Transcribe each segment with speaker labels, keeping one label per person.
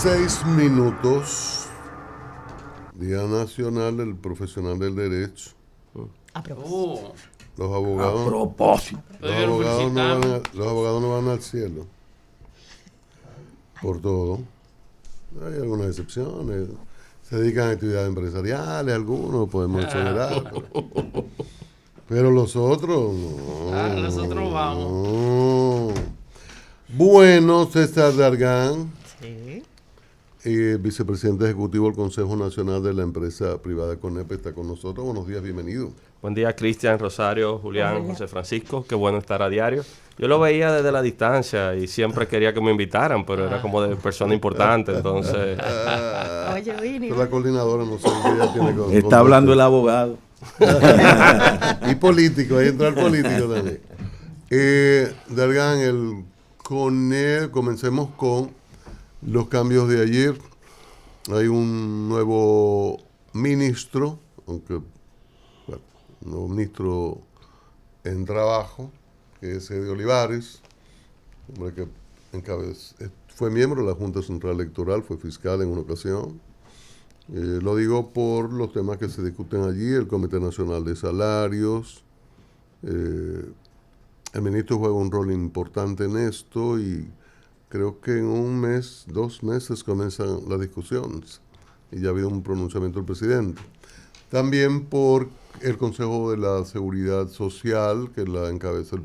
Speaker 1: 6 minutos. Día Nacional del Profesional del Derecho.
Speaker 2: A propósito.
Speaker 1: Los abogados.
Speaker 3: A propósito.
Speaker 1: Los abogados no van al cielo. Por todo. Hay algunas excepciones. Se dedican a actividades empresariales, algunos podemos exonerar. Pero los otros no.
Speaker 4: Nosotros vamos.
Speaker 1: No. Bueno, César Dargan,
Speaker 2: Sí.
Speaker 1: vicepresidente ejecutivo del Consejo Nacional de la Empresa Privada CONEP, está con nosotros. Buenos días, bienvenido.
Speaker 5: Buen día, Cristian, Rosario, Julián,
Speaker 2: Hola.
Speaker 5: José Francisco. Qué bueno estar a diario. Yo lo veía desde la distancia y siempre quería que me invitaran, pero era como de persona importante, entonces...
Speaker 2: Oye, Vini.
Speaker 1: Es la coordinadora, no sé qué ella tiene con...
Speaker 3: Está hablando el abogado.
Speaker 1: Y político, ahí entra el político también. Dargan, el CONEP, comencemos con los cambios de ayer. Hay un nuevo ministro, aunque, bueno, un nuevo ministro en trabajo, que es Eddie Olivares, hombre que fue miembro de la Junta Central Electoral, fue fiscal en una ocasión. Lo digo por los temas que se discuten allí, el Comité Nacional de Salarios. El ministro juega un rol importante en esto y creo que en 2 meses comienzan las discusiones y ya ha habido un pronunciamiento del presidente. También por el Consejo de la Seguridad Social, que la encabeza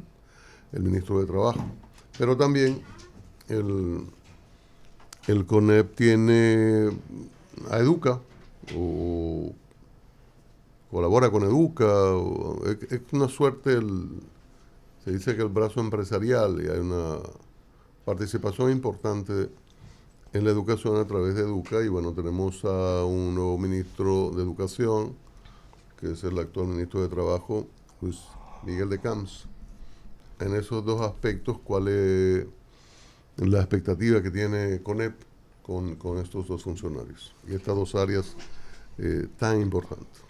Speaker 1: el ministro de Trabajo. Pero también el CONEP tiene a Educa, o colabora con Educa, es una suerte, se dice que el brazo empresarial, y hay una participación importante en la educación a través de Educa, y bueno, tenemos a un nuevo ministro de Educación, que es el actual ministro de Trabajo, Luis Miguel de Camps. En esos dos aspectos, ¿cuál es la expectativa que tiene CONEP con estos dos funcionarios y estas dos áreas tan importantes?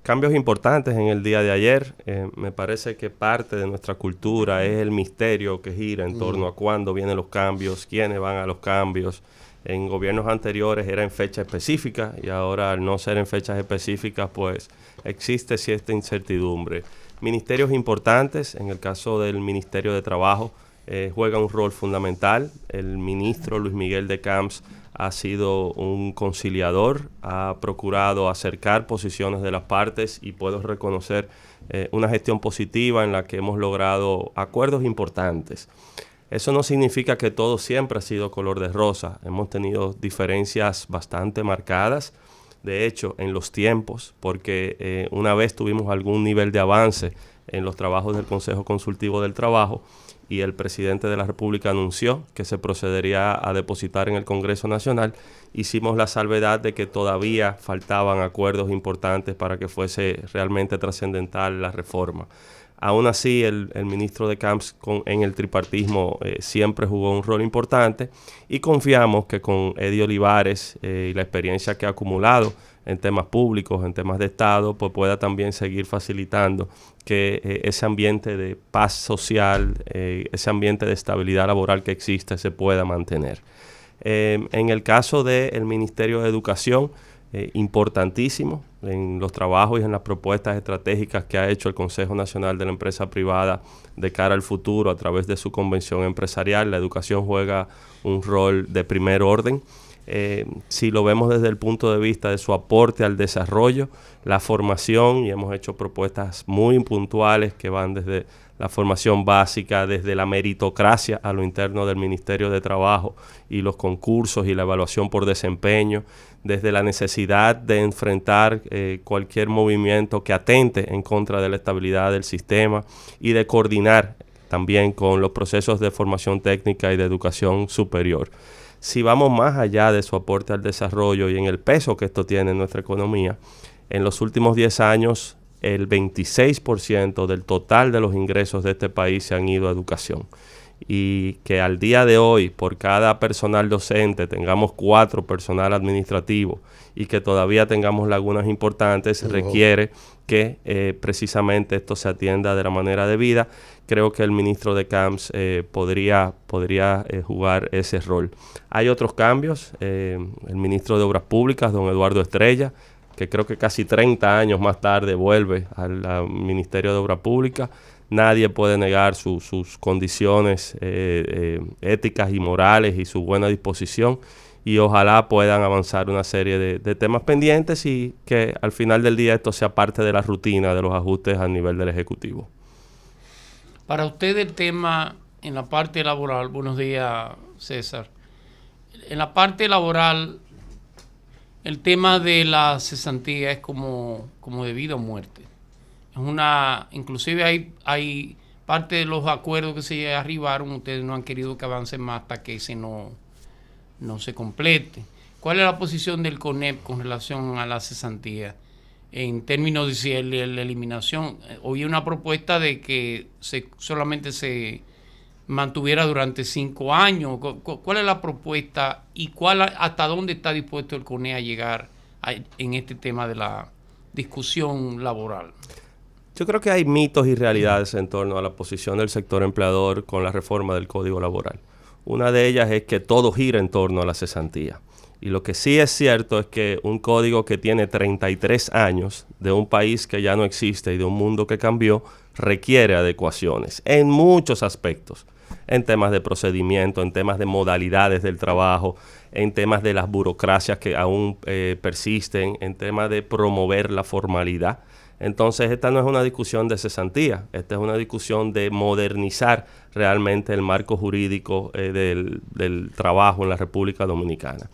Speaker 5: Cambios importantes en el día de ayer. Me parece que parte de nuestra cultura es el misterio que gira en torno a cuándo vienen los cambios, quiénes van a los cambios. En gobiernos anteriores era en fecha específica y ahora al no ser en fechas específicas, pues existe cierta incertidumbre. Ministerios importantes, en el caso del Ministerio de Trabajo, juega un rol fundamental. El ministro Luis Miguel de Camps ha sido un conciliador, ha procurado acercar posiciones de las partes y puedo reconocer una gestión positiva en la que hemos logrado acuerdos importantes. Eso no significa que todo siempre ha sido color de rosa. Hemos tenido diferencias bastante marcadas, de hecho, en los tiempos, porque una vez tuvimos algún nivel de avance en los trabajos del Consejo Consultivo del Trabajo y el presidente de la República anunció que se procedería a depositar en el Congreso Nacional. Hicimos la salvedad de que todavía faltaban acuerdos importantes para que fuese realmente trascendental la reforma. Aún así, el ministro de Camps en el tripartismo siempre jugó un rol importante y confiamos que con Eddie Olivares y la experiencia que ha acumulado en temas públicos, en temas de Estado, pues pueda también seguir facilitando que ese ambiente de paz social, ese ambiente de estabilidad laboral que existe se pueda mantener. En el caso del Ministerio de Educación, importantísimo en los trabajos y en las propuestas estratégicas que ha hecho el Consejo Nacional de la Empresa Privada de cara al futuro a través de su convención empresarial. La educación juega un rol de primer orden. Si lo vemos desde el punto de vista de su aporte al desarrollo, la formación, y hemos hecho propuestas muy puntuales que van desde la formación básica, desde la meritocracia a lo interno del Ministerio de Trabajo y los concursos y la evaluación por desempeño, desde la necesidad de enfrentar cualquier movimiento que atente en contra de la estabilidad del sistema y de coordinar también con los procesos de formación técnica y de educación superior. Si vamos más allá de su aporte al desarrollo y en el peso que esto tiene en nuestra economía, en los últimos 10 años el 26% del total de los ingresos de este país se han ido a educación. y que al día de hoy por cada personal docente tengamos 4 personal administrativo y que todavía tengamos lagunas importantes, requiere que precisamente esto se atienda de la manera debida. Creo que el ministro de CAMS podría jugar ese rol. Hay otros cambios. El ministro de Obras Públicas, don Eduardo Estrella, que creo que casi 30 años más tarde vuelve al Ministerio de Obras Públicas. Nadie puede negar sus condiciones éticas y morales y su buena disposición, y ojalá puedan avanzar una serie de temas pendientes y que al final del día esto sea parte de la rutina de los ajustes a nivel del Ejecutivo.
Speaker 4: Para usted el tema en la parte laboral, buenos días César, en la parte laboral el tema de la cesantía es como de vida o muerte. Inclusive hay parte de los acuerdos que se arribaron, ustedes no han querido que avancen más hasta que ese no se complete. ¿Cuál es la posición del CONEP con relación a la cesantía? En términos de si la eliminación, hoy hay una propuesta de que solamente se mantuviera durante 5 años. ¿Cuál es la propuesta y hasta dónde está dispuesto el CONEP a llegar en este tema de la discusión laboral?
Speaker 5: Yo creo que hay mitos y realidades en torno a la posición del sector empleador con la reforma del Código Laboral. Una de ellas es que todo gira en torno a la cesantía. Y lo que sí es cierto es que un código que tiene 33 años, de un país que ya no existe y de un mundo que cambió, requiere adecuaciones en muchos aspectos. En temas de procedimiento, en temas de modalidades del trabajo, en temas de las burocracias que aún persisten, en temas de promover la formalidad. Entonces, esta no es una discusión de cesantía, esta es una discusión de modernizar realmente el marco jurídico del trabajo en la República Dominicana.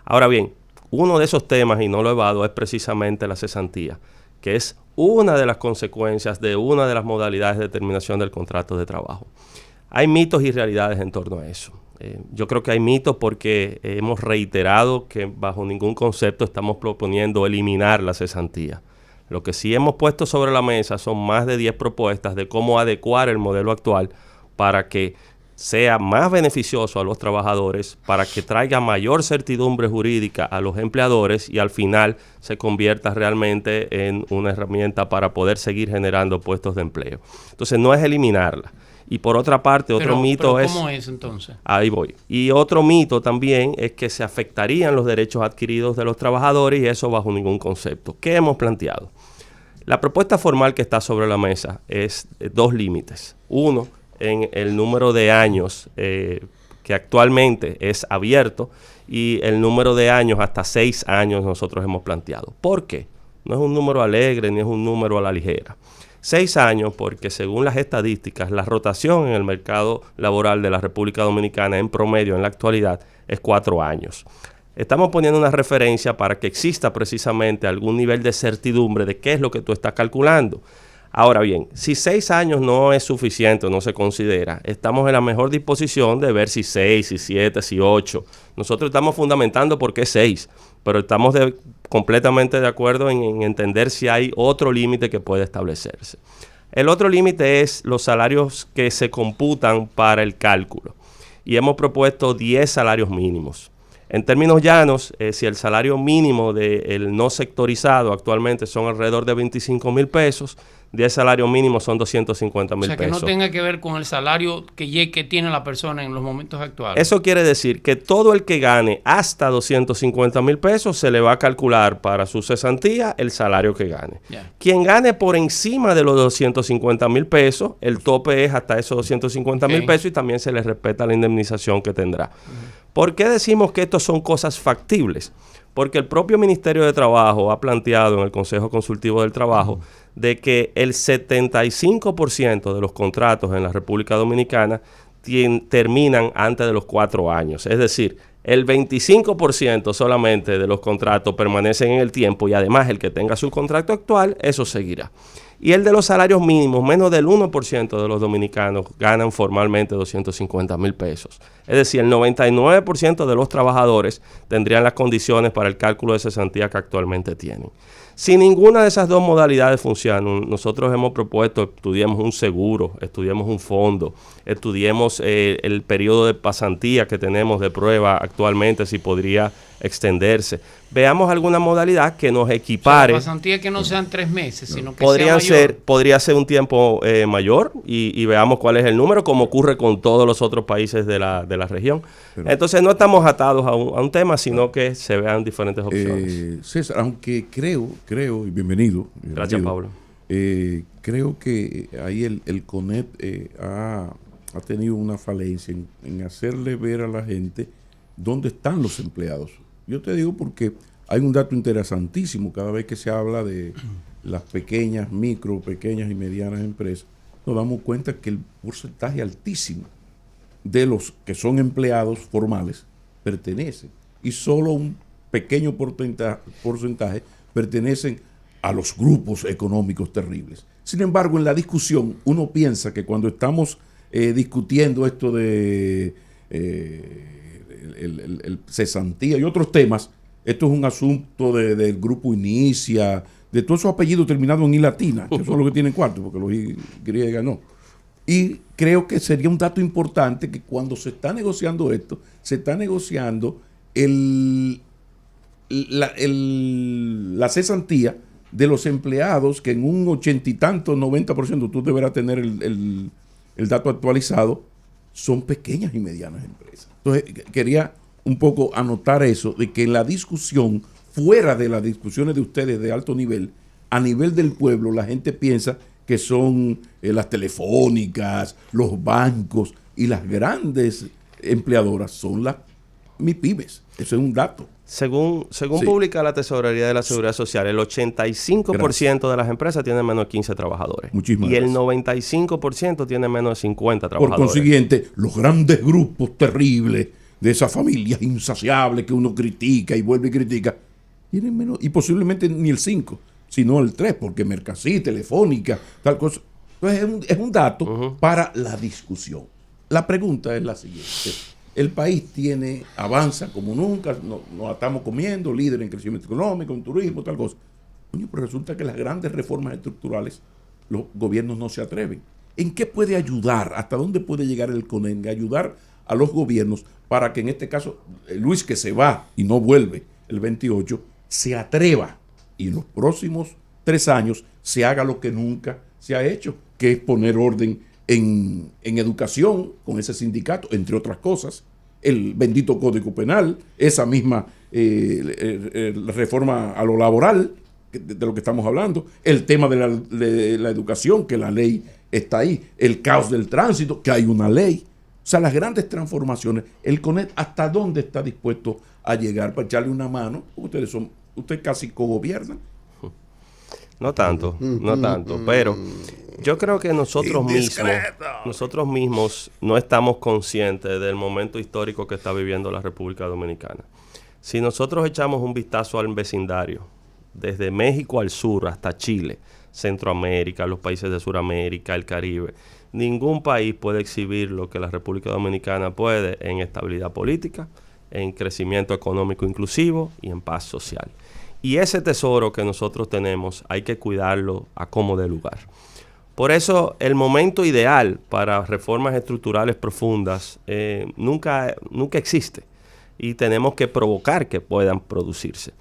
Speaker 5: Ahora bien, uno de esos temas, y no lo evado, es precisamente la cesantía, que es una de las consecuencias de una de las modalidades de terminación del contrato de trabajo. Hay mitos y realidades en torno a eso. Yo creo que hay mitos porque hemos reiterado que bajo ningún concepto estamos proponiendo eliminar la cesantía. Lo que sí hemos puesto sobre la mesa son más de 10 propuestas de cómo adecuar el modelo actual para que sea más beneficioso a los trabajadores, para que traiga mayor certidumbre jurídica a los empleadores y al final se convierta realmente en una herramienta para poder seguir generando puestos de empleo. Entonces no es eliminarla. Y por otra parte, otro mito es...
Speaker 4: ¿Cómo es entonces?
Speaker 5: Ahí voy. Y otro mito también es que se afectarían los derechos adquiridos de los trabajadores y eso bajo ningún concepto. ¿Qué hemos planteado? La propuesta formal que está sobre la mesa es 2 límites. Uno, en el número de años que actualmente es abierto y el número de años hasta 6 años nosotros hemos planteado. ¿Por qué? No es un número alegre ni es un número a la ligera. 6 años porque según las estadísticas, la rotación en el mercado laboral de la República Dominicana en promedio en la actualidad es 4 años. Estamos poniendo una referencia para que exista precisamente algún nivel de certidumbre de qué es lo que tú estás calculando. Ahora bien, si 6 años no es suficiente o no se considera, estamos en la mejor disposición de ver si 6, si 7, si 8. Nosotros estamos fundamentando por qué 6, pero estamos completamente de acuerdo en entender si hay otro límite que puede establecerse. El otro límite es los salarios que se computan para el cálculo. Y hemos propuesto 10 salarios mínimos. En términos llanos, si el salario mínimo del no sectorizado actualmente son alrededor de 25,000 pesos, 10 salarios mínimos son 250,000 pesos.
Speaker 4: O sea, que no tenga que ver con el salario que tiene la persona en los momentos actuales.
Speaker 5: Eso quiere decir que todo el que gane hasta 250,000 pesos se le va a calcular para su cesantía el salario que gane. Yeah. Quien gane por encima de los 250,000 pesos, el tope es hasta esos 250,000 pesos y también se le respeta la indemnización que tendrá. ¿Por qué decimos que estos son cosas factibles? Porque el propio Ministerio de Trabajo ha planteado en el Consejo Consultivo del Trabajo de que el 75% de los contratos en la República Dominicana terminan antes de los 4 años. Es decir, el 25% solamente de los contratos permanecen en el tiempo y además el que tenga su contrato actual, eso seguirá. Y el de los salarios mínimos, menos del 1% de los dominicanos ganan formalmente 250,000 pesos. Es decir, el 99% de los trabajadores tendrían las condiciones para el cálculo de cesantía que actualmente tienen. Si ninguna de esas dos modalidades funciona, nosotros hemos propuesto, estudiemos un seguro, estudiemos un fondo, estudiemos el periodo de pasantía que tenemos de prueba actualmente, si podría extenderse. Veamos alguna modalidad que nos equipare.
Speaker 4: O sea, pasantía que no sean 3 meses, sino que
Speaker 5: podría ser un tiempo mayor y veamos cuál es el número, como ocurre con todos los otros países de la región. Entonces no estamos atados a un tema, sino que se vean diferentes opciones.
Speaker 6: César, aunque creo, y bienvenido.
Speaker 5: Gracias, Pablo.
Speaker 6: Creo que ahí el CONEP ha tenido una falencia en hacerle ver a la gente dónde están los empleados. Yo te digo porque hay un dato interesantísimo cada vez que se habla de las pequeñas y medianas empresas. Nos damos cuenta que el porcentaje altísimo de los que son empleados formales pertenecen, y solo un pequeño porcentaje pertenecen a los grupos económicos terribles. Sin embargo, en la discusión uno piensa que cuando estamos discutiendo esto de el cesantía y otros temas, esto es un asunto del grupo Inicia, de todos esos apellidos terminados en I latina, que son los que tienen cuarto, porque los I griega no. Y creo que sería un dato importante que cuando se está negociando esto, se está negociando la cesantía de los empleados, que en un 80 y tanto, 90%, tú deberás tener el dato actualizado, son pequeñas y medianas empresas. Entonces, quería un poco anotar eso, de que en la discusión, fuera de las discusiones de ustedes de alto nivel, a nivel del pueblo, la gente piensa que son las telefónicas, los bancos, y las grandes empleadoras son las MIPYMES. Eso es un dato.
Speaker 5: Según publica la Tesorería de la Seguridad Social, el 85% de las empresas tienen menos de 15 trabajadores.
Speaker 6: Muchísimas
Speaker 5: y el
Speaker 6: gracias.
Speaker 5: 95% tiene menos de 50 trabajadores.
Speaker 6: Por consiguiente, los grandes grupos terribles de esas familias insaciables que uno critica y vuelve y critica, tienen menos, y posiblemente ni el 5, sino el 3, porque Mercasí, Telefónica, tal cosa. Entonces es un dato para la discusión. La pregunta es la siguiente. El país avanza como nunca, nos estamos comiendo, líder en crecimiento económico, en turismo, tal cosa. Coño, pero resulta que las grandes reformas estructurales, los gobiernos no se atreven. ¿En qué puede ayudar? ¿Hasta dónde puede llegar el CONEP? Ayudar a los gobiernos para que en este caso, Luis, que se va y no vuelve el 28, se atreva y en los próximos 3 años se haga lo que nunca se ha hecho, que es poner orden en educación con ese sindicato, entre otras cosas, el bendito Código Penal, esa misma reforma a lo laboral, de lo que estamos hablando, el tema de la educación, que la ley está ahí, el caos del tránsito, que hay una ley. O sea, las grandes transformaciones, el CONEP, ¿hasta dónde está dispuesto a llegar para echarle una mano? Ustedes casi cogobiernan.
Speaker 5: No tanto, pero yo creo que nosotros mismos no estamos conscientes del momento histórico que está viviendo la República Dominicana. Si nosotros echamos un vistazo al vecindario, desde México al sur hasta Chile, Centroamérica, los países de Sudamérica, el Caribe, ningún país puede exhibir lo que la República Dominicana puede en estabilidad política, en crecimiento económico inclusivo y en paz social. Y ese tesoro que nosotros tenemos hay que cuidarlo a como dé lugar. Por eso el momento ideal para reformas estructurales profundas nunca existe y tenemos que provocar que puedan producirse.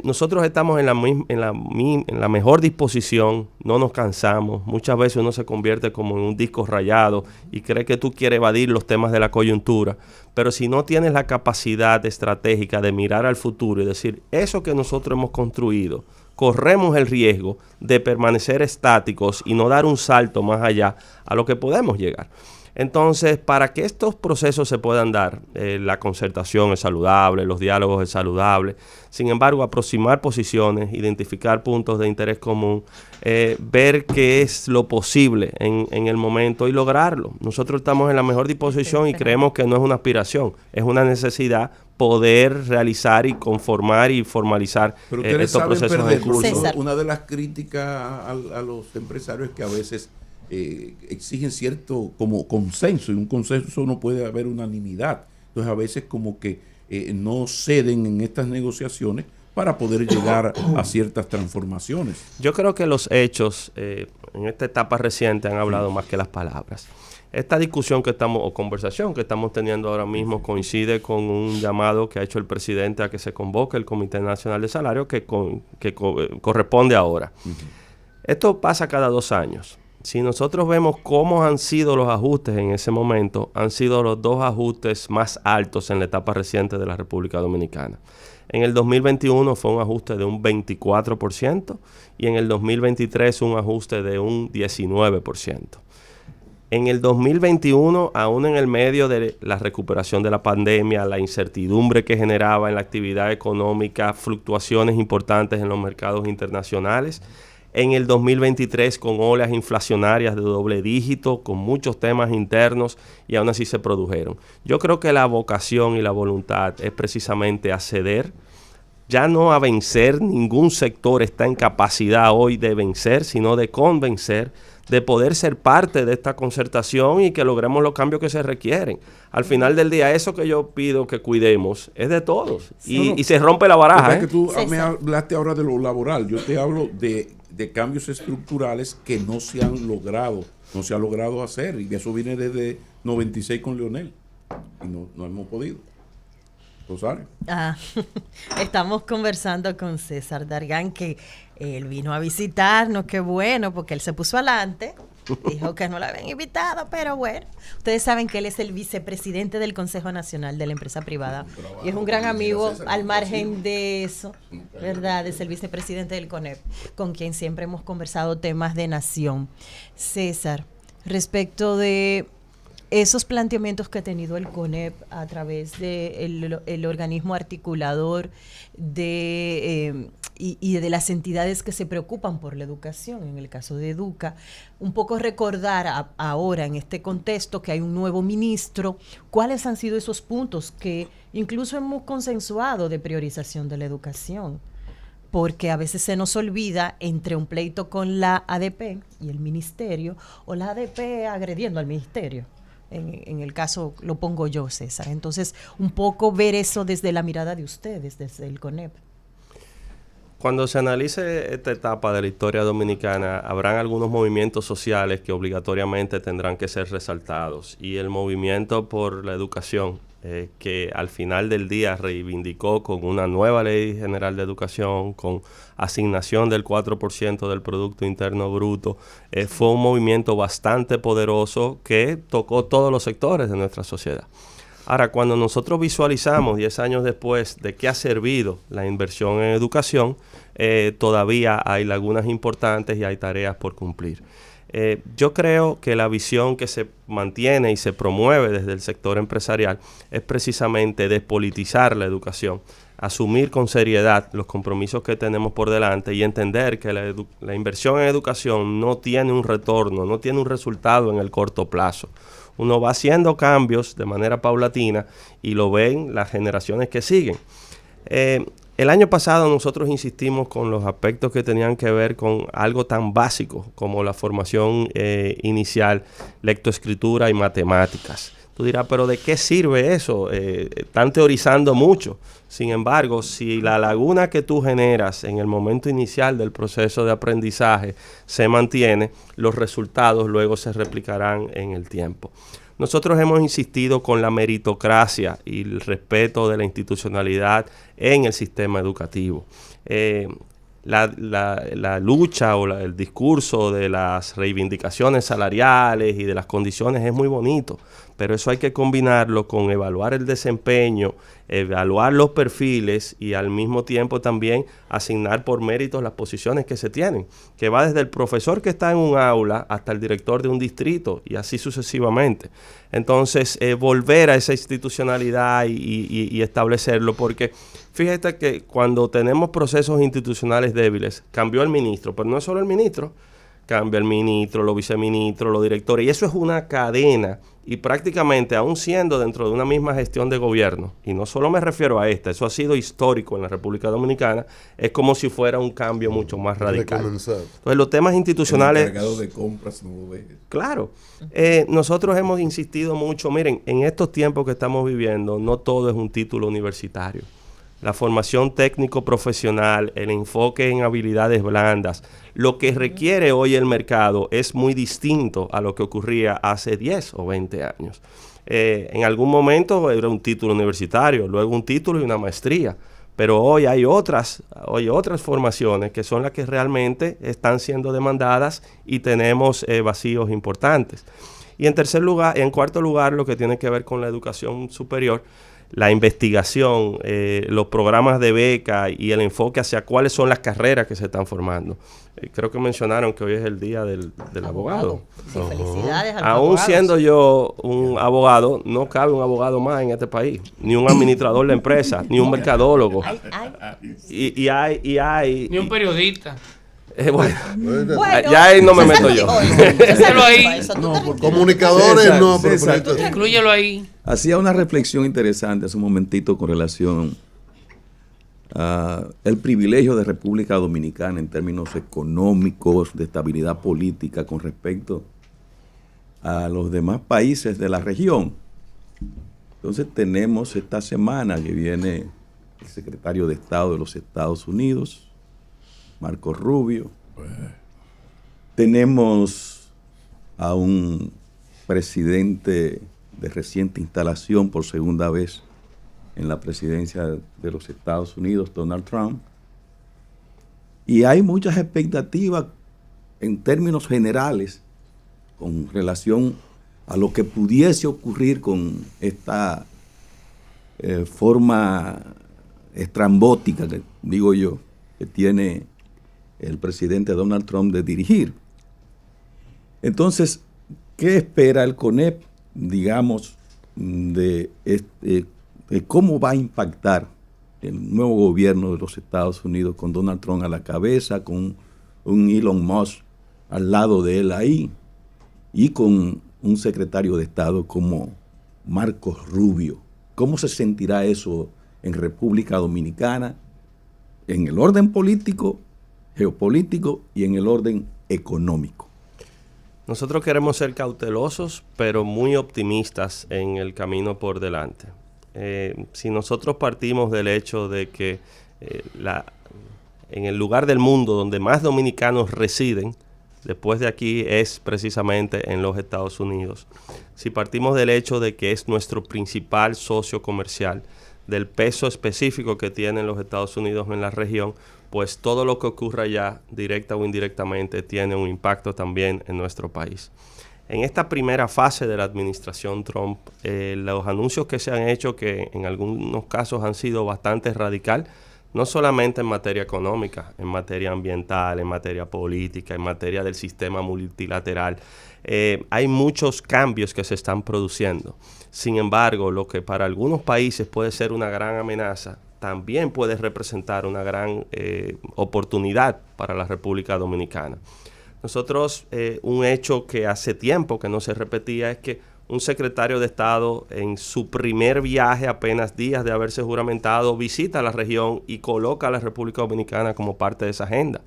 Speaker 5: Nosotros estamos en la mejor disposición, no nos cansamos. Muchas veces uno se convierte como en un disco rayado y cree que tú quieres evadir los temas de la coyuntura, pero si no tienes la capacidad estratégica de mirar al futuro y decir, eso que nosotros hemos construido, corremos el riesgo de permanecer estáticos y no dar un salto más allá a lo que podemos llegar. Entonces, para que estos procesos se puedan dar, la concertación es saludable, los diálogos es saludable. Sin embargo, aproximar posiciones, identificar puntos de interés común, ver qué es lo posible en el momento y lograrlo. Nosotros estamos en la mejor disposición y creemos que no es una aspiración, es una necesidad poder realizar y conformar y formalizar estos procesos en curso.
Speaker 2: César.
Speaker 6: Una de las críticas a los empresarios es que a veces exigen cierto como consenso, y un consenso no puede haber unanimidad. Entonces a veces como que no ceden en estas negociaciones para poder llegar a ciertas transformaciones.
Speaker 5: Yo creo que los hechos en esta etapa reciente han hablado más que las palabras. Esta discusión que estamos, o conversación que estamos teniendo ahora mismo, coincide con un llamado que ha hecho el presidente a que se convoque el Comité Nacional de Salario que corresponde ahora. Esto pasa cada 2 años. Si nosotros vemos cómo han sido los ajustes en ese momento, han sido los 2 ajustes más altos en la etapa reciente de la República Dominicana. En el 2021 fue un ajuste de un 24% y en el 2023 un ajuste de un 19%. En el 2021, aún en el medio de la recuperación de la pandemia, la incertidumbre que generaba en la actividad económica, fluctuaciones importantes en los mercados internacionales, en el 2023 con olas inflacionarias de doble dígito, con muchos temas internos y aún así se produjeron. Yo creo que la vocación y la voluntad es precisamente a ceder, ya no a vencer. Ningún sector está en capacidad hoy de vencer, sino de convencer, de poder ser parte de esta concertación y que logremos los cambios que se requieren. Al final del día, eso que yo pido que cuidemos es de todos. Y se rompe la baraja.
Speaker 6: Que tú me hablaste ahora de lo laboral. Yo te hablo de cambios estructurales que no se han logrado hacer, y eso viene desde 96 con Leonel y no hemos podido. Rosario.
Speaker 2: Estamos conversando con César Dargan, que él vino a visitarnos, qué bueno, porque él se puso adelante, dijo que no lo habían invitado, pero bueno, ustedes saben que él es el vicepresidente del Consejo Nacional de la Empresa Privada y es un gran amigo al margen de eso, ¿verdad? Es el vicepresidente del CONEP, con quien siempre hemos conversado temas de nación. César, respecto de esos planteamientos que ha tenido el CONEP a través de el organismo articulador y de las entidades que se preocupan por la educación, en el caso de Educa, un poco recordar ahora en este contexto que hay un nuevo ministro, cuáles han sido esos puntos que incluso hemos consensuado de priorización de la educación, porque a veces se nos olvida entre un pleito con la ADP y el ministerio, o la ADP agrediendo al ministerio. En el caso lo pongo yo, César. Entonces, un poco ver eso desde la mirada de ustedes, desde el CONEP.
Speaker 5: Cuando se analice esta etapa de la historia dominicana, habrán algunos movimientos sociales que obligatoriamente tendrán que ser resaltados. Y el movimiento por la educación, que al final del día reivindicó con una nueva ley general de educación, con asignación del 4% del Producto Interno Bruto, fue un movimiento bastante poderoso que tocó todos los sectores de nuestra sociedad. Ahora, cuando nosotros visualizamos 10 años después de qué ha servido la inversión en educación, todavía hay lagunas importantes y hay tareas por cumplir. Yo creo que la visión que se mantiene y se promueve desde el sector empresarial es precisamente despolitizar la educación, asumir con seriedad los compromisos que tenemos por delante y entender que la inversión en educación no tiene un retorno, no tiene un resultado en el corto plazo. Uno va haciendo cambios de manera paulatina y lo ven las generaciones que siguen. El año pasado nosotros insistimos con los aspectos que tenían que ver con algo tan básico como la formación inicial, lectoescritura y matemáticas. Tú dirás, ¿pero de qué sirve eso? Están teorizando mucho. Sin embargo, si la laguna que tú generas en el momento inicial del proceso de aprendizaje se mantiene, los resultados luego se replicarán en el tiempo. Nosotros hemos insistido con la meritocracia y el respeto de la institucionalidad en el sistema educativo. La lucha o el discurso de las reivindicaciones salariales y de las condiciones es muy bonito, pero eso hay que combinarlo con evaluar el desempeño evaluar los perfiles y al mismo tiempo también asignar por méritos las posiciones que se tienen, que va desde el profesor que está en un aula hasta el director de un distrito y así sucesivamente. Entonces, volver a esa institucionalidad y establecerlo, porque fíjate que cuando tenemos procesos institucionales débiles, cambió el ministro, pero no es solo el ministro, cambia el ministro, los viceministros, los directores, y eso es una cadena, y prácticamente aún siendo dentro de una misma gestión de gobierno, y no solo me refiero a esta, eso ha sido histórico en la República Dominicana, es como si fuera un cambio mucho más radical. Entonces los temas institucionales...
Speaker 6: El encargado de compras no lo dejes.
Speaker 5: Claro, nosotros hemos insistido mucho, miren, en estos tiempos que estamos viviendo, no todo es un título universitario. La formación técnico-profesional, el enfoque en habilidades blandas, lo que requiere hoy el mercado es muy distinto a lo que ocurría hace 10 o 20 años. En algún momento era un título universitario, luego un título y una maestría, pero hoy hay otras formaciones que son las que realmente están siendo demandadas y tenemos vacíos importantes. Y en cuarto lugar, lo que tiene que ver con la educación superior, la investigación, los programas de beca y el enfoque hacia cuáles son las carreras que se están formando. Creo que mencionaron que hoy es el día del abogado.
Speaker 2: Sí, felicidades al
Speaker 5: Aún
Speaker 2: abogado.
Speaker 5: siendo yo un abogado, no cabe un abogado más en este país, ni un administrador de empresas, ni un mercadólogo. Y hay
Speaker 4: Ni un periodista.
Speaker 5: Bueno,
Speaker 2: Bueno,
Speaker 5: ya ahí no me meto yo.
Speaker 4: Déjalo ahí.
Speaker 1: Comunicadores,
Speaker 3: César,
Speaker 1: no, pero
Speaker 3: César.
Speaker 1: periodistas.
Speaker 4: Inclúyelo ahí.
Speaker 3: Hacía una reflexión interesante hace un momentito con relación a el privilegio de República Dominicana en términos económicos, de estabilidad política con respecto a los demás países de la región. Entonces tenemos esta semana que viene el secretario de Estado de los Estados Unidos, Marco Rubio. Tenemos a un presidente de reciente instalación por segunda vez en la presidencia de los Estados Unidos, Donald Trump. Y hay muchas expectativas en términos generales con relación a lo que pudiese ocurrir con esta forma estrambótica, que digo yo, que tiene el presidente Donald Trump de dirigir. Entonces, ¿qué espera el CONEP, digamos, de cómo va a impactar el nuevo gobierno de los Estados Unidos con Donald Trump a la cabeza, con un Elon Musk al lado de él ahí y con un secretario de Estado como Marcos Rubio? ¿Cómo se sentirá eso en República Dominicana, en el orden político, geopolítico y en el orden económico?
Speaker 5: Nosotros queremos ser cautelosos, pero muy optimistas en el camino por delante. Si nosotros partimos del hecho de que en el lugar del mundo donde más dominicanos residen, después de aquí es precisamente en los Estados Unidos. Si partimos del hecho de que es nuestro principal socio comercial, del peso específico que tienen los Estados Unidos en la región, pues todo lo que ocurra allá, directa o indirectamente, tiene un impacto también en nuestro país. En esta primera fase de la administración Trump, los anuncios que se han hecho, que en algunos casos han sido bastante radical, no solamente en materia económica, en materia ambiental, en materia política, en materia del sistema multilateral, hay muchos cambios que se están produciendo. Sin embargo, lo que para algunos países puede ser una gran amenaza, también puede representar una gran oportunidad para la República Dominicana. Nosotros, un hecho que hace tiempo que no se repetía es que un secretario de Estado en su primer viaje, apenas días de haberse juramentado, visita la región y coloca a la República Dominicana como parte de esa agenda.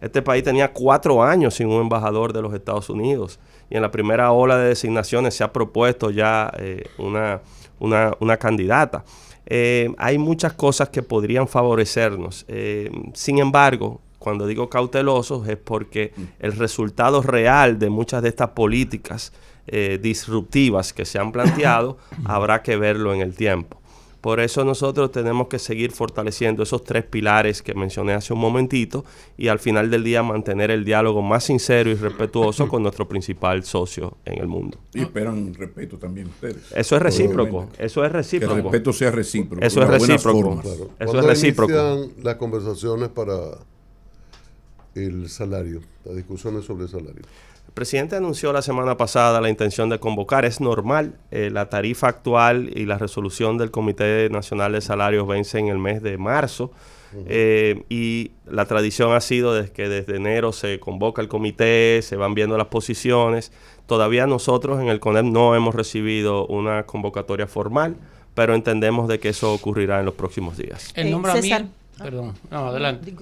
Speaker 5: Este país tenía 4 años sin un embajador de los Estados Unidos y en la primera ola de designaciones se ha propuesto ya una candidata. Hay muchas cosas que podrían favorecernos. Sin embargo, cuando digo cautelosos es porque el resultado real de muchas de estas políticas disruptivas que se han planteado habrá que verlo en el tiempo. Por eso nosotros tenemos que seguir fortaleciendo esos 3 pilares que mencioné hace un momentito y al final del día mantener el diálogo más sincero y respetuoso con nuestro principal socio en el mundo.
Speaker 6: Y esperan respeto también ustedes.
Speaker 5: Eso es recíproco, eso es
Speaker 6: Que
Speaker 5: recíproco.
Speaker 6: el respeto sea recíproco.
Speaker 5: Eso es
Speaker 6: de buenas
Speaker 5: recíproco.
Speaker 6: formas.
Speaker 1: Claro.
Speaker 5: Eso es
Speaker 1: ¿Cuándo
Speaker 5: recíproco.
Speaker 1: inician las conversaciones para el salario, las discusiones sobre el salario?
Speaker 5: El presidente anunció la semana pasada la intención de convocar. Es normal, la tarifa actual y la resolución del Comité Nacional de Salarios vence en el mes de marzo. Y la tradición ha sido que desde enero se convoca el comité, se van viendo las posiciones. Todavía nosotros en el CONEP no hemos recibido una convocatoria formal, pero entendemos de que eso ocurrirá en los próximos días.
Speaker 4: El nombramiento...
Speaker 2: César.
Speaker 4: Perdón, no, adelante.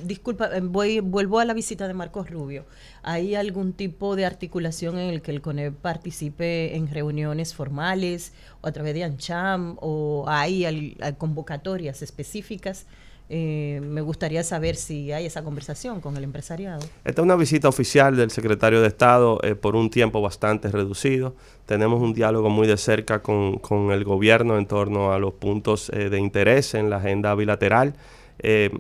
Speaker 2: Disculpa, vuelvo a la visita de Marcos Rubio. ¿Hay algún tipo de articulación en el que el CONEP participe en reuniones formales o a través de ANCHAM o hay convocatorias específicas? Me gustaría saber si hay esa conversación con el empresariado.
Speaker 5: Esta es una visita oficial del secretario de Estado por un tiempo bastante reducido. Tenemos un diálogo muy de cerca con el gobierno en torno a los puntos de interés en la agenda bilateral.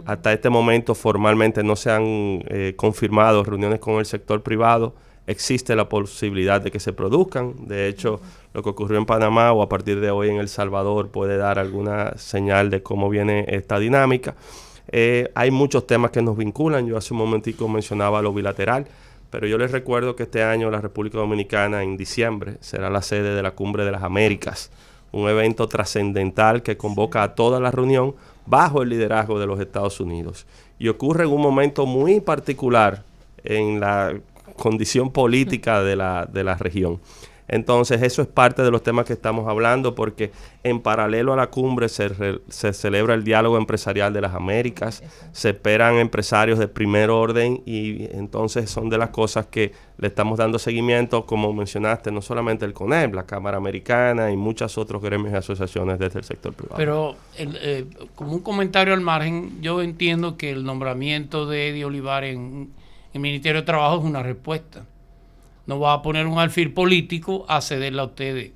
Speaker 5: Hasta este momento formalmente no se han confirmado reuniones con el sector privado. Existe la posibilidad de que se produzcan. De hecho, lo que ocurrió en Panamá o a partir de hoy en El Salvador puede dar alguna señal de cómo viene esta dinámica. Hay muchos temas que nos vinculan. Yo hace un momentico mencionaba lo bilateral, pero yo les recuerdo que este año la República Dominicana en diciembre será la sede de la Cumbre de las Américas, un evento trascendental que convoca a toda la reunión bajo el liderazgo de los Estados Unidos. Y ocurre en un momento muy particular en la condición política de la región. Entonces, eso es parte de los temas que estamos hablando, porque en paralelo a la cumbre se celebra el diálogo empresarial de las Américas, se esperan empresarios de primer orden y entonces son de las cosas que le estamos dando seguimiento, como mencionaste, no solamente el CONEP, la Cámara Americana y muchos otros gremios y asociaciones desde el sector privado.
Speaker 4: Pero como un comentario al margen, yo entiendo que el nombramiento de Eddie Olivares en el Ministerio de Trabajo es una respuesta. No va a poner un alfil político a cederle a ustedes,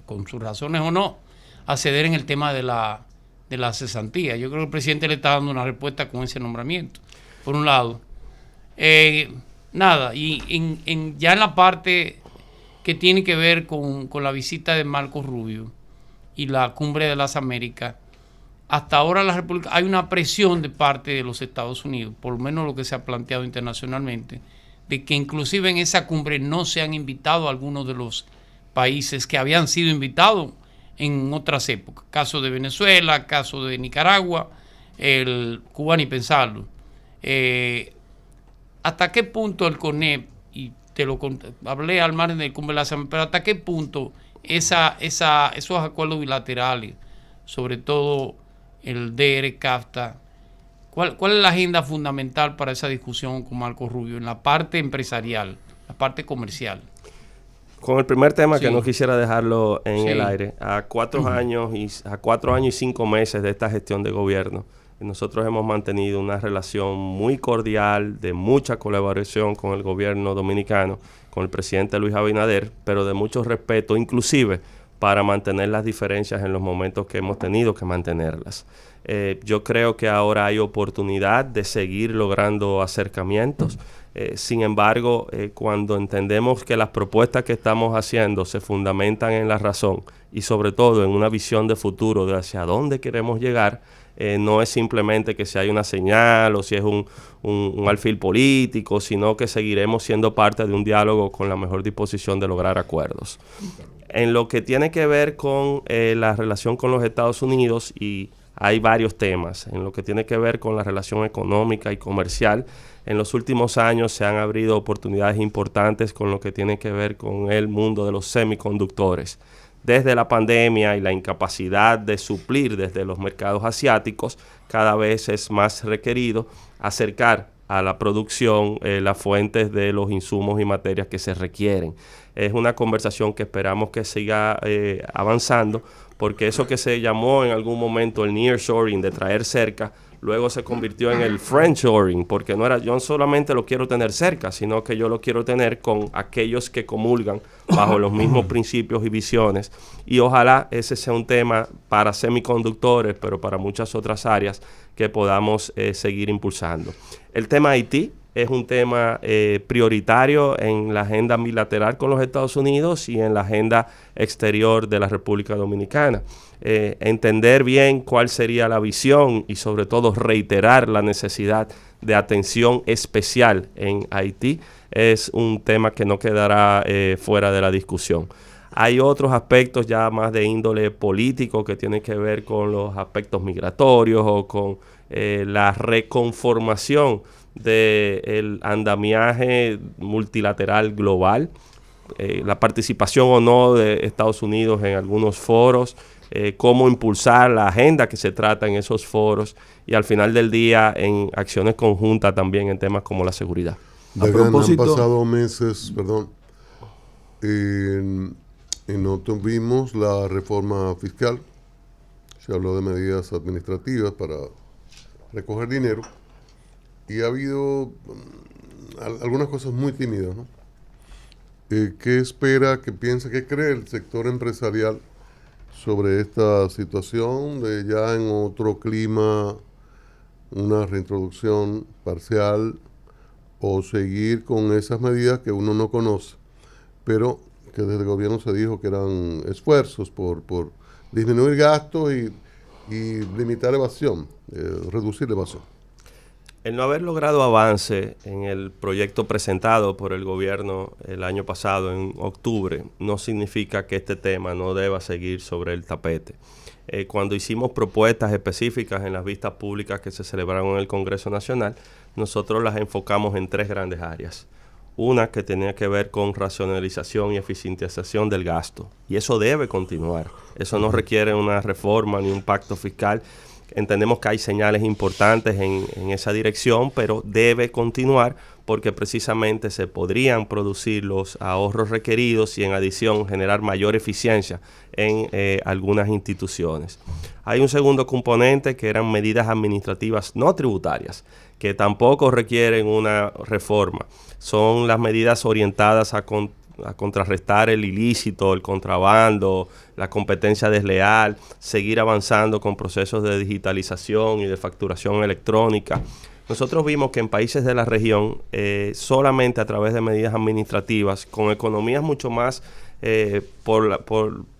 Speaker 4: con sus razones o no, a ceder en el tema de la cesantía. Yo creo que el presidente le está dando una respuesta con ese nombramiento, por un lado. Nada, y ya en la parte que tiene que ver con la visita de Marcos Rubio y la Cumbre de las Américas, hasta ahora la República, hay una presión de parte de los Estados Unidos, por lo menos lo que se ha planteado internacionalmente, de que inclusive en esa cumbre no se han invitado a algunos de los países que habían sido invitados en otras épocas. Caso de Venezuela, caso de Nicaragua, Cuba ni pensarlo. ¿Hasta qué punto el CONEP, y hablé al margen del cumbre de la semana, pero hasta qué punto esos acuerdos bilaterales, sobre todo el DR-CAFTA, ¿cuál es la agenda fundamental para esa discusión con Marcos Rubio en la parte empresarial, la parte comercial?
Speaker 5: Con el primer tema,
Speaker 4: Sí.
Speaker 5: que no quisiera dejarlo en
Speaker 4: Sí.
Speaker 5: el aire, a 4 años y 5 meses de esta gestión de gobierno, nosotros hemos mantenido una relación muy cordial, de mucha colaboración con el gobierno dominicano, con el presidente Luis Abinader, pero de mucho respeto, inclusive para mantener las diferencias en los momentos que hemos tenido que mantenerlas. Yo creo que ahora hay oportunidad de seguir logrando acercamientos. Sin embargo, cuando entendemos que las propuestas que estamos haciendo se fundamentan en la razón y sobre todo en una visión de futuro de hacia dónde queremos llegar, no es simplemente que si hay una señal o si es un alfil político, sino que seguiremos siendo parte de un diálogo con la mejor disposición de lograr acuerdos. En lo que tiene que ver con la relación con los Estados Unidos, y hay varios temas, en lo que tiene que ver con la relación económica y comercial, en los últimos años se han abrido oportunidades importantes con lo que tiene que ver con el mundo de los semiconductores. Desde la pandemia y la incapacidad de suplir desde los mercados asiáticos, cada vez es más requerido acercar a la producción las fuentes de los insumos y materias que se requieren. Es una conversación que esperamos que siga avanzando, porque eso que se llamó en algún momento el nearshoring, de traer cerca, luego se convirtió en el friendshoring, porque no era yo solamente lo quiero tener cerca, sino que yo lo quiero tener con aquellos que comulgan bajo los mismos principios y visiones. Y ojalá ese sea un tema para semiconductores, pero para muchas otras áreas que podamos seguir impulsando. El tema Haití es un tema prioritario en la agenda bilateral con los Estados Unidos y en la agenda exterior de la República Dominicana. Entender bien cuál sería la visión y sobre todo reiterar la necesidad de atención especial en Haití es un tema que no quedará fuera de la discusión. Hay otros aspectos ya más de índole político que tienen que ver con los aspectos migratorios o con la reconformación del andamiaje multilateral global, la participación o no de Estados Unidos en algunos foros, cómo impulsar la agenda que se trata en esos foros y al final del día en acciones conjuntas también en temas como la seguridad.
Speaker 1: Han pasado meses, y no tuvimos la reforma fiscal. Se habló de medidas administrativas para recoger dinero y ha habido algunas cosas muy tímidas, ¿no? ¿Qué espera, qué piensa, qué cree el sector empresarial sobre esta situación de ya en otro clima, una reintroducción parcial o seguir con esas medidas que uno no conoce, pero que desde el gobierno se dijo que eran esfuerzos por disminuir gastos y limitar evasión, reducir la evasión?
Speaker 5: El no haber logrado avance en el proyecto presentado por el gobierno el año pasado, en octubre, no significa que este tema no deba seguir sobre el tapete. Cuando hicimos propuestas específicas en las vistas públicas que se celebraron en el Congreso Nacional, nosotros las enfocamos en 3 grandes áreas. Una que tenía que ver con racionalización y eficientización del gasto. Y eso debe continuar. Eso no requiere una reforma ni un pacto fiscal. Entendemos que hay señales importantes en esa dirección, pero debe continuar porque precisamente se podrían producir los ahorros requeridos y en adición generar mayor eficiencia en algunas instituciones. Hay un segundo componente que eran medidas administrativas no tributarias, que tampoco requieren una reforma. Son las medidas orientadas a contrarrestar el ilícito, el contrabando, la competencia desleal, seguir avanzando con procesos de digitalización y de facturación electrónica. Nosotros vimos que en países de la región, solamente a través de medidas administrativas, con economías mucho más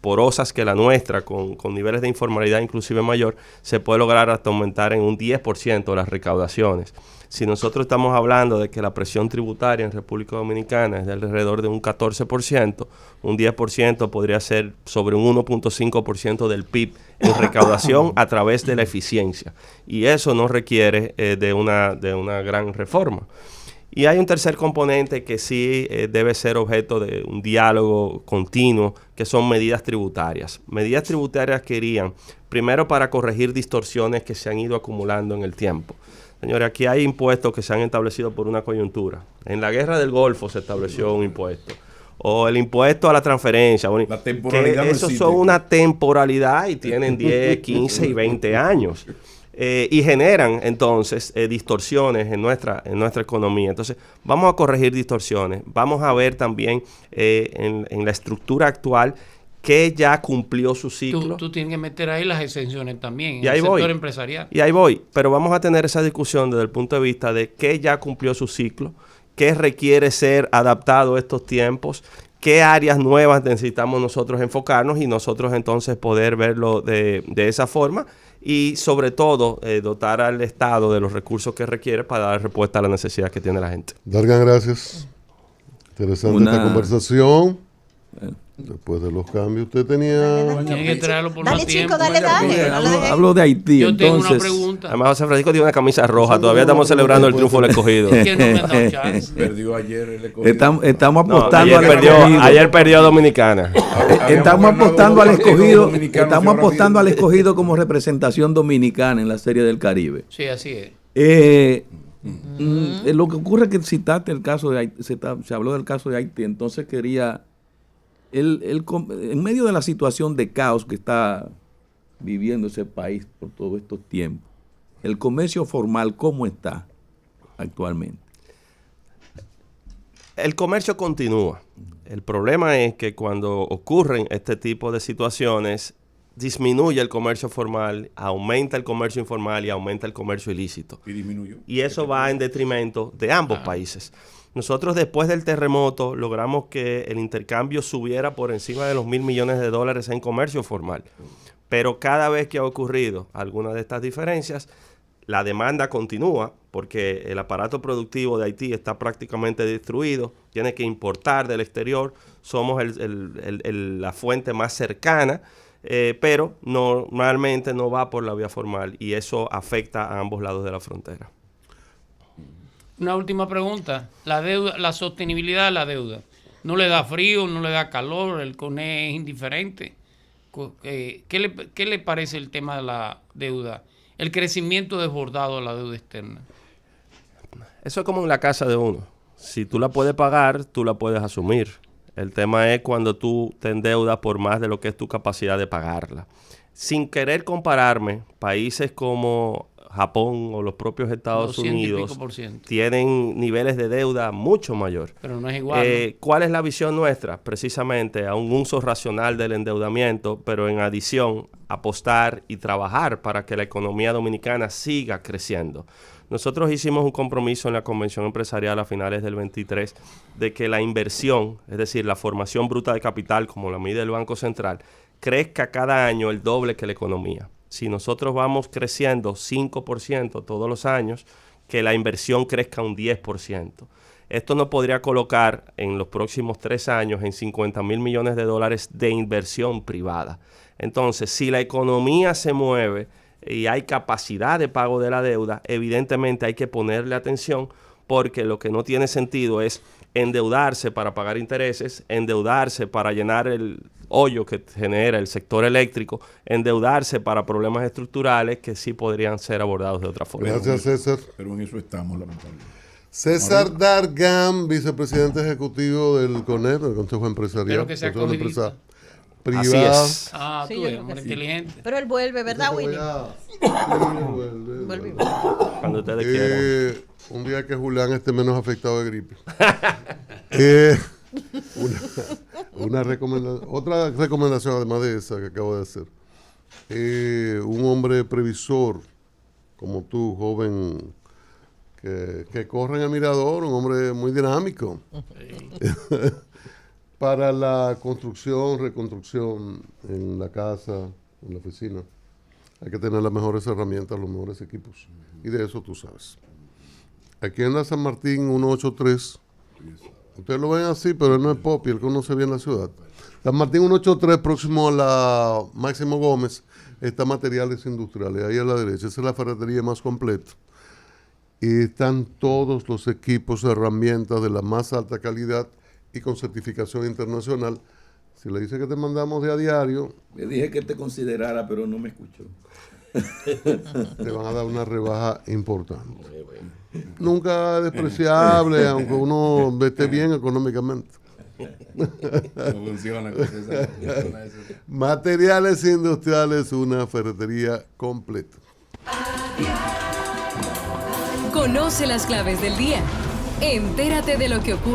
Speaker 5: porosas que la nuestra, con niveles de informalidad inclusive mayor, se puede lograr hasta aumentar en un 10% las recaudaciones. Si nosotros estamos hablando de que la presión tributaria en República Dominicana es de alrededor de un 14%, un 10% podría ser sobre un 1.5% del PIB en recaudación a través de la eficiencia. Y eso no requiere de una gran reforma. Y hay un tercer componente que sí debe ser objeto de un diálogo continuo, que son medidas tributarias. Medidas tributarias que irían, primero, para corregir distorsiones que se han ido acumulando en el tiempo. Señores, aquí hay impuestos que se han establecido por una coyuntura. En la guerra del Golfo se estableció un impuesto. O el impuesto a la transferencia. La temporalidad. Esos son una temporalidad y tienen 10, 15 y 20 años. Y generan entonces distorsiones en nuestra economía. Entonces vamos a corregir distorsiones. Vamos a ver también en la estructura actual que ya cumplió su ciclo.
Speaker 4: Tú tienes que meter ahí las exenciones también
Speaker 5: en el sector
Speaker 4: empresarial.
Speaker 5: Y ahí voy, pero vamos a tener esa discusión desde el punto de vista de qué ya cumplió su ciclo, qué requiere ser adaptado a estos tiempos, qué áreas nuevas necesitamos nosotros enfocarnos y nosotros entonces poder verlo de esa forma y sobre todo dotar al Estado de los recursos que requiere para dar respuesta a las necesidades que tiene la gente.
Speaker 1: Dargan, gracias. Interesante esta conversación. Después de los cambios, usted tenía...
Speaker 4: Tiene que traerlo por más tiempo.
Speaker 2: Dale.
Speaker 3: Hablo de Haití.
Speaker 4: Yo tengo
Speaker 3: entonces,
Speaker 4: una pregunta.
Speaker 5: Además, José Francisco tiene una camisa roja. Todavía estamos celebrando el triunfo del Escogido.
Speaker 4: Es que no me han dado chance.
Speaker 6: Perdió ayer el Escogido.
Speaker 3: Estamos apostando al
Speaker 5: Escogido.
Speaker 3: Escogido.
Speaker 5: Ayer perdió Dominicana.
Speaker 3: Estamos apostando al Escogido. Estamos apostando al Escogido como representación dominicana en la Serie del Caribe.
Speaker 4: Sí, así es.
Speaker 3: Lo que ocurre es que citaste el caso de Haití, se habló del caso de Haití, entonces quería... en medio de la situación de caos que está viviendo ese país por todos estos tiempos, ¿El comercio formal cómo está actualmente?
Speaker 5: El comercio continúa. El problema es que cuando ocurren este tipo de situaciones, disminuye el comercio formal, aumenta el comercio informal y aumenta el comercio ilícito.
Speaker 6: Y disminuyó.
Speaker 5: Y eso va en detrimento de ambos países. Nosotros después del terremoto logramos que el intercambio subiera por encima de los $1,000 millones en comercio formal. Pero cada vez que ha ocurrido alguna de estas diferencias, la demanda continúa porque el aparato productivo de Haití está prácticamente destruido, tiene que importar del exterior, somos la fuente más cercana, pero normalmente no va por la vía formal y eso afecta a ambos lados de la frontera.
Speaker 4: Una última pregunta. La deuda, la sostenibilidad de la deuda. ¿No le da frío, no le da calor? ¿El CONEP es indiferente? ¿Qué le parece el tema de la deuda? El crecimiento desbordado de la deuda externa.
Speaker 5: Eso es como en la casa de uno. Si tú la puedes pagar, tú la puedes asumir. El tema es cuando tú te endeudas por más de lo que es tu capacidad de pagarla. Sin querer compararme, países como Japón o los propios Estados Unidos tienen niveles de deuda mucho mayor.
Speaker 4: Pero no es igual, ¿no?
Speaker 5: ¿Cuál es la visión nuestra? Precisamente a un uso racional del endeudamiento, pero en adición apostar y trabajar para que la economía dominicana siga creciendo. Nosotros hicimos un compromiso en la Convención Empresarial a finales del 23 de que la inversión, es decir, la formación bruta de capital, como la mide el Banco Central, crezca cada año el doble que la economía. Si nosotros vamos creciendo 5% todos los años, que la inversión crezca un 10%. Esto nos podría colocar en los próximos 3 años en $50,000 millones de inversión privada. Entonces, si la economía se mueve y hay capacidad de pago de la deuda, evidentemente hay que ponerle atención porque lo que no tiene sentido es endeudarse para pagar intereses, endeudarse para llenar el hoyo que genera el sector eléctrico, endeudarse para problemas estructurales que sí podrían ser abordados de otra forma.
Speaker 1: Gracias, César.
Speaker 6: Pero en eso estamos, lamentablemente.
Speaker 1: César Dargan, vicepresidente ejecutivo del CONEP, el Consejo Empresarial.
Speaker 4: Espero que sea
Speaker 1: Empresa
Speaker 5: Así
Speaker 1: Privada.
Speaker 5: es.
Speaker 4: Ah,
Speaker 2: Sí,
Speaker 4: tú
Speaker 2: yo
Speaker 4: eres
Speaker 2: creo
Speaker 4: hombre
Speaker 2: que sí.
Speaker 4: inteligente.
Speaker 2: Pero él vuelve, ¿verdad, Willy? Vuelve.
Speaker 5: Cuando ustedes quieran.
Speaker 1: Un día que Julián esté menos afectado de gripe. Otra recomendación, además de esa que acabo de hacer. Un hombre previsor, como tú, joven, que corre en el mirador, un hombre muy dinámico. Para la construcción, reconstrucción en la casa, en la oficina, hay que tener las mejores herramientas, los mejores equipos. Y de eso tú sabes. Aquí en la San Martín 183, ustedes lo ven así, pero él no es Popi, él conoce bien la ciudad. San Martín 183, próximo a la Máximo Gómez, está Materiales Industriales, ahí a la derecha. Esa es la ferretería más completa. Y están todos los equipos, herramientas de la más alta calidad y con certificación internacional. Si le dice que te mandamos de a diario,
Speaker 3: Le dije que te considerara, pero no me escuchó.
Speaker 1: te van a dar una rebaja importante. Nunca despreciable, aunque uno esté bien económicamente.
Speaker 6: No funciona.
Speaker 1: Materiales Industriales, una ferretería completa.
Speaker 7: Conoce las claves del día. Entérate de lo que ocurre.